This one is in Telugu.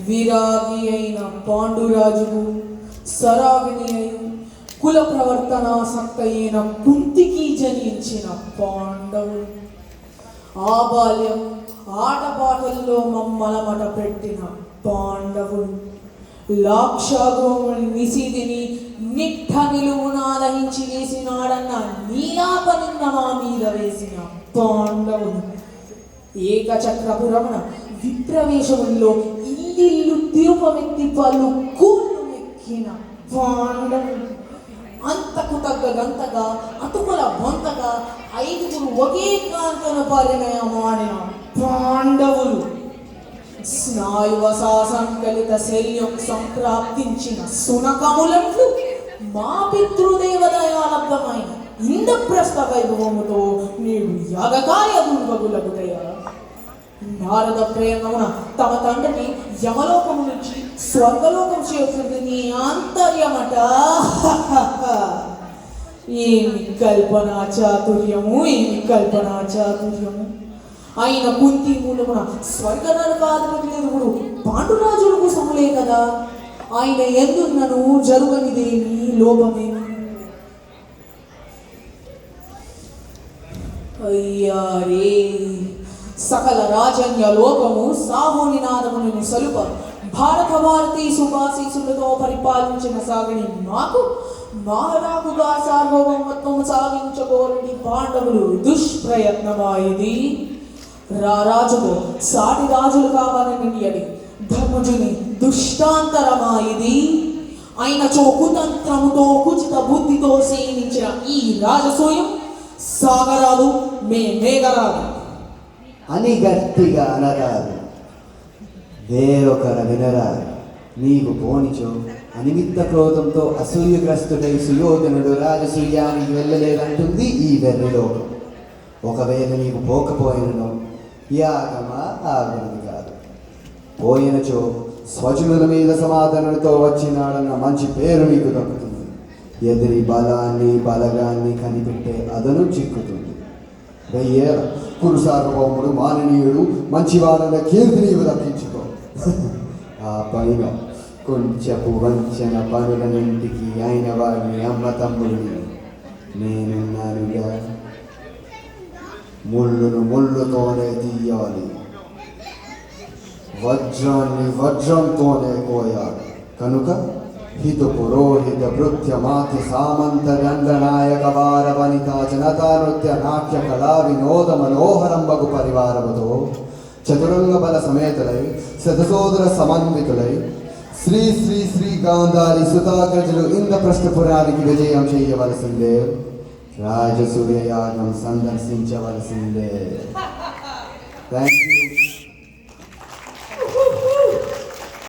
విరాగి అయిన పాండురాజుకు సరాగిని అయి కుల ప్రవర్తనాసక్త అయిన కుంతికి జనించిన పాండవులు ఆ బాల్యం ఆటపాటల్లో మమ్మలమట పెట్టిన పాండవులు లాక్షాగోముని నిశిదిని నిట్ట నిలువునా దహించి వేసినాడన్న నీలాపనిన్న మా మీద వేసిన పాండవులు ఏకచక్రపురమున విప్రవేశముల్లో ఇల్లు తిరుపమెత్తి పలు కూళ్ళు ఎక్కిన పాండవులు అంతకు తగ్గంతగా అతుకుల బొంతగా ఐదుగురు ఒకే కాంతన పరిణయమాడిన పాండవులు స్నాయువసా సంకలిత శల్యం సంప్రాప్తించిన సునకములంట్లు మా పితృదేవదయాలబ్ధమైన ఇంద్రప్రస్థ వైభవముతో నీవు యాగకార్య దుర్వగులగుతయా నారద ప్రేమమున తమ తండ్రిని యమలోకము నుంచి స్వర్గలోకం చేస్తుంది నీ ఆంతర్యమట. ఏమి కల్పనా చాతుర్యము, ఏమి కల్పనా చాతుర్యము. ఆయన కుంతి మూలమున స్వర్గ నరకాదుడు పాండురాజుల కోసములే కదా. ఆయన ఎందున్నను జరుగనిదేమి లోపమేమి. అయ్యారే సకల రాజన్య లోకము సాహోనినాదమును సలుప భారతీ సుభాశీసులతో పరిపాలించిన సాగిని మాకు మహారాజుగా సార్వభౌమత్వము సాగించగోరని పాండవులు దుష్ప్రయత్నమాయిది. రాజుతో సాటి రాజులు కావాలని అని ధర్మజుని దుష్టాంతరమాయిది. ఆయన కుతంత్రముతో కుచిత బుద్ధితో సేవించిన ఈ రాజసూయం సాగరాదు మేఘరాదు అని గట్టిగా అనరాదు, వేరొకర వినరాదు. నీవు పోనిచో అనిమిత్త క్రోధంతో అసూయగ్రస్తుడై సుయోధనుడు రాజసూయానికి వెళ్ళలేదంటుంది ఈ వెర్రిలోకం. ఒకవేళ నీకు పోకపోయినను యాగమా ఆగమని కాదు. పోయినచో స్వజనుల మీద సమాధానంతో వచ్చినాడన్న మంచి పేరు నీకు దక్కుతుంది. ఎదిరి బలాన్ని బలగాన్ని కనిపెట్టే అదను చిక్కుతుంది. వెయ్యేల కురు సార్వభౌముడు మాననీయుడు మంచివాడన్న కీర్తి నీవు దక్కించుకో. ఆ పైన కొంచెపు వంచన పనులన్నింటికి అయిన వారిని అమ్మ తమ్ముడిని నేనున్నానుగా. ముళ్ళును ముళ్ళుతోనే తీయాలి, వజ్రాన్ని వజ్రంతోనే కోయాలి. కనుక హితు పురోహిత భృత్య మాతి సామంత రంగనాయక వార వనితా జనతా నృత్య నాట్య కళా వినోద మనోహరంబగు పరివారముతో చతురంగ బల సమేతులై శతసోదర సమన్వితులై శ్రీ శ్రీ శ్రీ గాంధారి సుతాగ్రజులు ఇంద్రప్రస్థపురానికి విజయం చేయవలసిందే. రాజసూయ యాగం సందర్శించవలసిందే. Thank you.